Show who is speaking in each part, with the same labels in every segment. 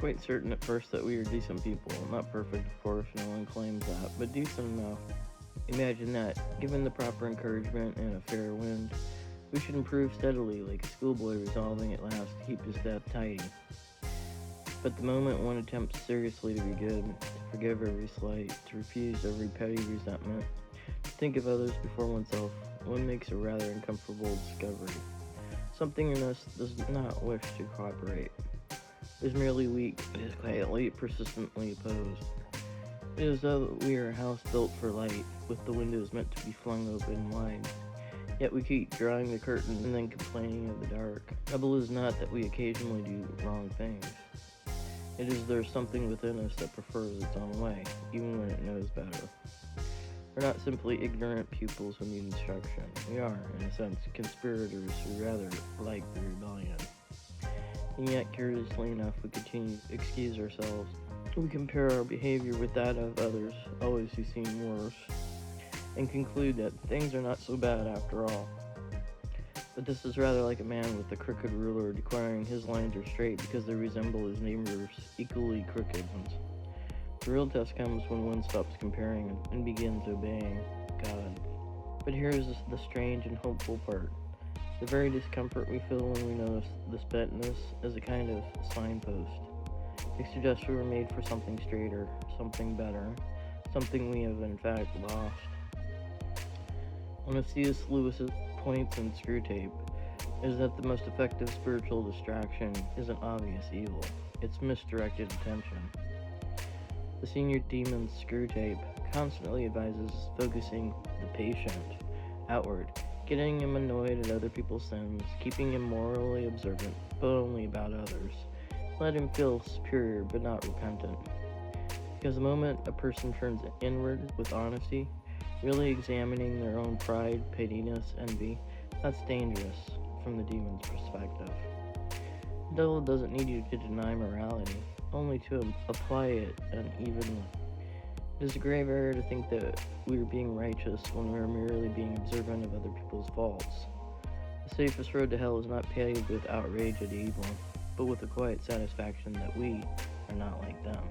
Speaker 1: quite certain at first that we are decent people. Not perfect, of course, no one claims that, but decent enough. Imagine that, given the proper encouragement and a fair wind, we should improve steadily, like a schoolboy resolving at last to keep his death tidy. But the moment one attempts seriously to be good, to forgive every slight, to refuse every petty resentment, to think of others before oneself, one makes a rather uncomfortable discovery. Something in us does not wish to cooperate. It is merely weak, it is quietly, persistently opposed. It is as though we are a house built for light, with the windows meant to be flung open wide. Yet we keep drawing the curtain and then complaining of the dark. Trouble is not that we occasionally do wrong things. It is there's something within us that prefers its own way, even when it knows better. We're not simply ignorant pupils who need instruction. We are, in a sense, conspirators who rather like the rebellion. And yet, curiously enough, we continue to excuse ourselves. We compare our behavior with that of others, always who seem worse, and conclude that things are not so bad after all. But this is rather like a man with a crooked ruler declaring his lines are straight because they resemble his neighbor's equally crooked ones. The real test comes when one stops comparing and begins obeying God. But here is the strange and hopeful part. The very discomfort we feel when we notice this bentness is a kind of signpost. It suggests we were made for something straighter, something better, something we have in fact lost. One of C.S. Lewis's points in Screwtape is that the most effective spiritual distraction isn't obvious evil, it's misdirected attention. The senior demon's Screwtape constantly advises focusing the patient outward, getting him annoyed at other people's sins, keeping him morally observant, but only about others. Let him feel superior but not repentant. Because the moment a person turns inward with honesty, really examining their own pride, pettiness, envy, that's dangerous from the demon's perspective. The devil doesn't need you to deny morality, only to apply it unevenly. It is a grave error to think that we are being righteous when we are merely being observant of other people's faults. The safest road to hell is not paved with outrage at evil, but with a quiet satisfaction that we are not like them.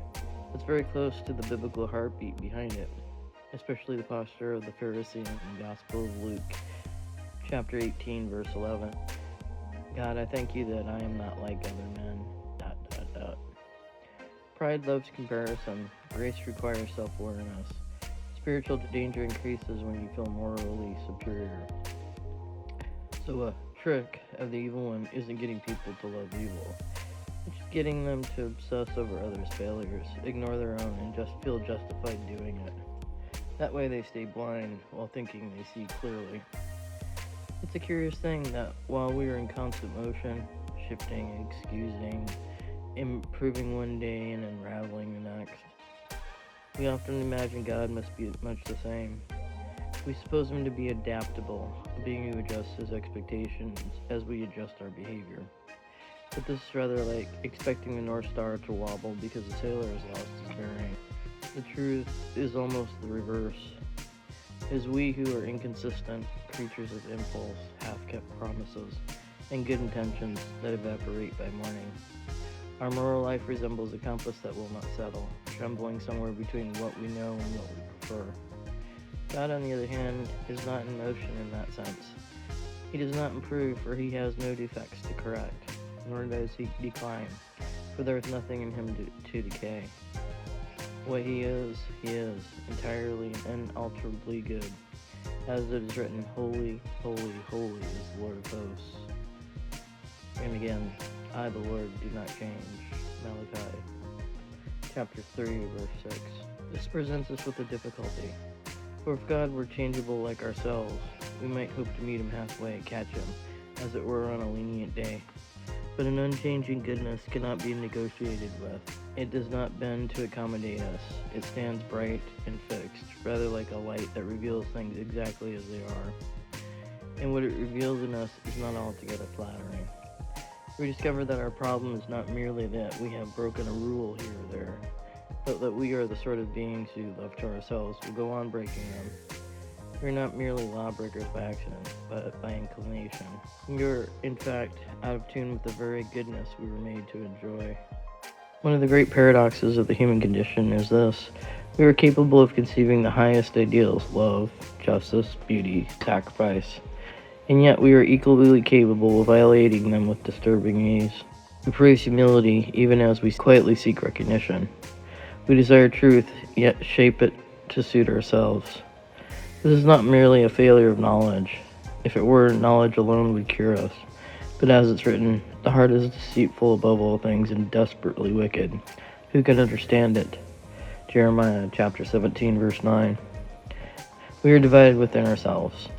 Speaker 1: It's very close to the biblical heartbeat behind it, especially the posture of the Pharisee in the Gospel of Luke, chapter 18, verse 11. God, I thank you that I am not like other men. ... Pride loves comparison. Grace requires self-awareness. Spiritual danger increases when you feel morally superior. So a trick of the evil one isn't getting people to love evil. It's just getting them to obsess over others' failures, ignore their own, and just feel justified doing it. That way they stay blind while thinking they see clearly. It's a curious thing that while we are in constant motion, shifting, excusing, improving one day and unraveling the next, we often imagine God must be much the same. We suppose him to be adaptable, a being who adjusts his expectations as we adjust our behavior. But this is rather like expecting the North Star to wobble because the sailor has lost his bearing. The truth is almost the reverse. It is we who are inconsistent, creatures of impulse, half-kept promises, and good intentions that evaporate by morning. Our moral life resembles a compass that will not settle, trembling somewhere between what we know and what we prefer. God, on the other hand, is not in motion in that sense. He does not improve, for he has no defects to correct, nor does he decline, for there is nothing in him to decay. What he is, entirely and unalterably good. As it is written, Holy, holy, holy is the Lord of hosts. And again, I, the Lord, do not change. Malachi, chapter 3, verse 6. This presents us with a difficulty. For if God were changeable like ourselves, we might hope to meet him halfway and catch him, as it were on a lenient day. But an unchanging goodness cannot be negotiated with. It does not bend to accommodate us. It stands bright and fixed, rather like a light that reveals things exactly as they are. And what it reveals in us is not altogether flattering. We discover that our problem is not merely that we have broken a rule here or there, but that we are the sort of beings who, left to ourselves, will go on breaking them. We are not merely lawbreakers by accident, but by inclination. We are, in fact, out of tune with the very goodness we were made to enjoy. One of the great paradoxes of the human condition is this: we are capable of conceiving the highest ideals, love, justice, beauty, sacrifice, and yet we are equally capable of violating them with disturbing ease. We praise humility even as we quietly seek recognition. We desire truth, yet shape it to suit ourselves. This is not merely a failure of knowledge. If it were, knowledge alone would cure us. But as it's written, the heart is deceitful above all things and desperately wicked. Who can understand it? Jeremiah chapter 17, verse 9. We are divided within ourselves,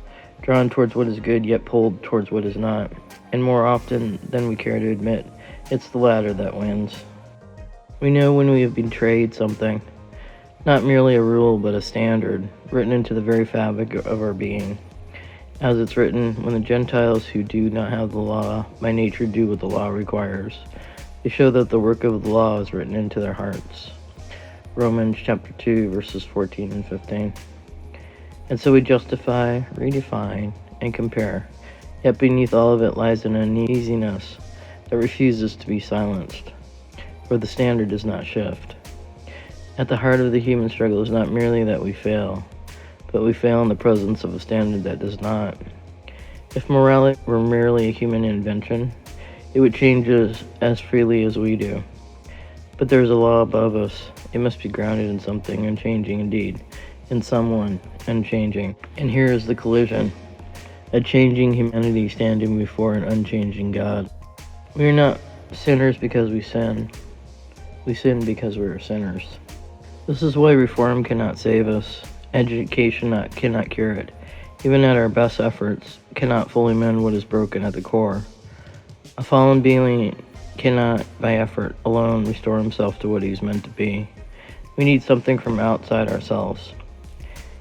Speaker 1: drawn towards what is good, yet pulled towards what is not. And more often than we care to admit, it's the latter that wins. We know when we have betrayed something, not merely a rule, but a standard, written into the very fabric of our being. As it's written, when the Gentiles who do not have the law by nature do what the law requires, they show that the work of the law is written into their hearts. Romans chapter 2, verses 14 and 15. And so we justify, redefine, and compare, yet beneath all of it lies an uneasiness that refuses to be silenced, where the standard does not shift. At the heart of the human struggle is not merely that we fail, but we fail in the presence of a standard that does not. If morality were merely a human invention, it would change us as freely as we do. But there is a law above us. It must be grounded in something unchanging indeed, in someone unchanging. And here is the collision: a changing humanity standing before an unchanging God. We are not sinners because we sin. We sin because we are sinners. This is why reform cannot save us. Education cannot cure it. Even at our best efforts, cannot fully mend what is broken at the core. A fallen being cannot, by effort alone, restore himself to what he is meant to be. We need something from outside ourselves.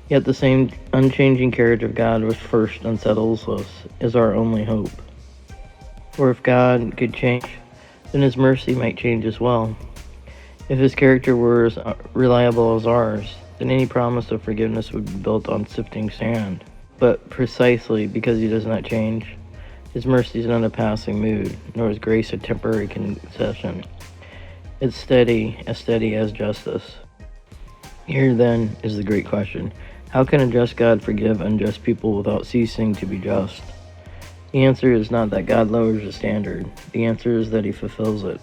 Speaker 1: Yet the same unchanging character of God which first unsettles us is our only hope. For if God could change, then his mercy might change as well. If his character were as reliable as ours, then any promise of forgiveness would be built on sifting sand. But precisely because he does not change, his mercy is not a passing mood, nor is grace a temporary concession. It's steady as justice. Here then is the great question: how can a just God forgive unjust people without ceasing to be just? The answer is not that God lowers the standard. The answer is that he fulfills it.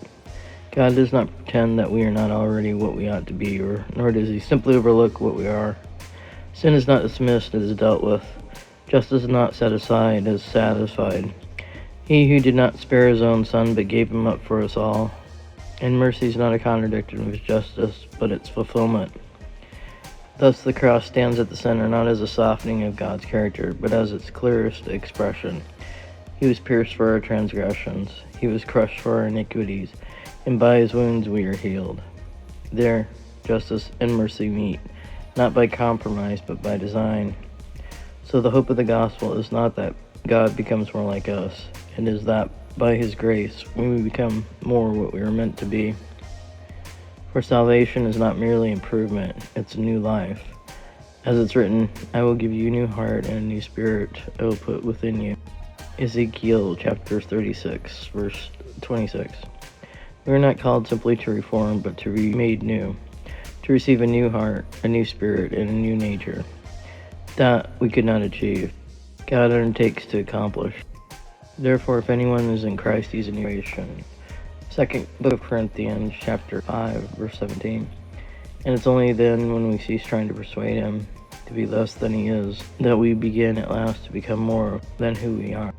Speaker 1: God does not pretend that we are not already what we ought to be, nor does he simply overlook what we are. Sin is not dismissed, it is dealt with. Justice is not set aside, it is satisfied. He who did not spare his own son, but gave him up for us all. And mercy is not a contradiction of his justice, but its fulfillment. Thus the cross stands at the center, not as a softening of God's character, but as its clearest expression. He was pierced for our transgressions, he was crushed for our iniquities, and by his wounds we are healed. There, justice and mercy meet, not by compromise, but by design. So the hope of the gospel is not that God becomes more like us, it is that by his grace we become more what we are meant to be. For salvation is not merely improvement, it's a new life. As it's written, I will give you a new heart and a new spirit I will put within you. Ezekiel chapter 36, verse 26. We are not called simply to reform, but to be made new, to receive a new heart, a new spirit, and a new nature. That we could not achieve, God undertakes to accomplish. Therefore, if anyone is in Christ, he is a new creation. Second book of Corinthians chapter 5, verse 17. And it's only then, when we cease trying to persuade him to be less than he is, that we begin at last to become more than who we are.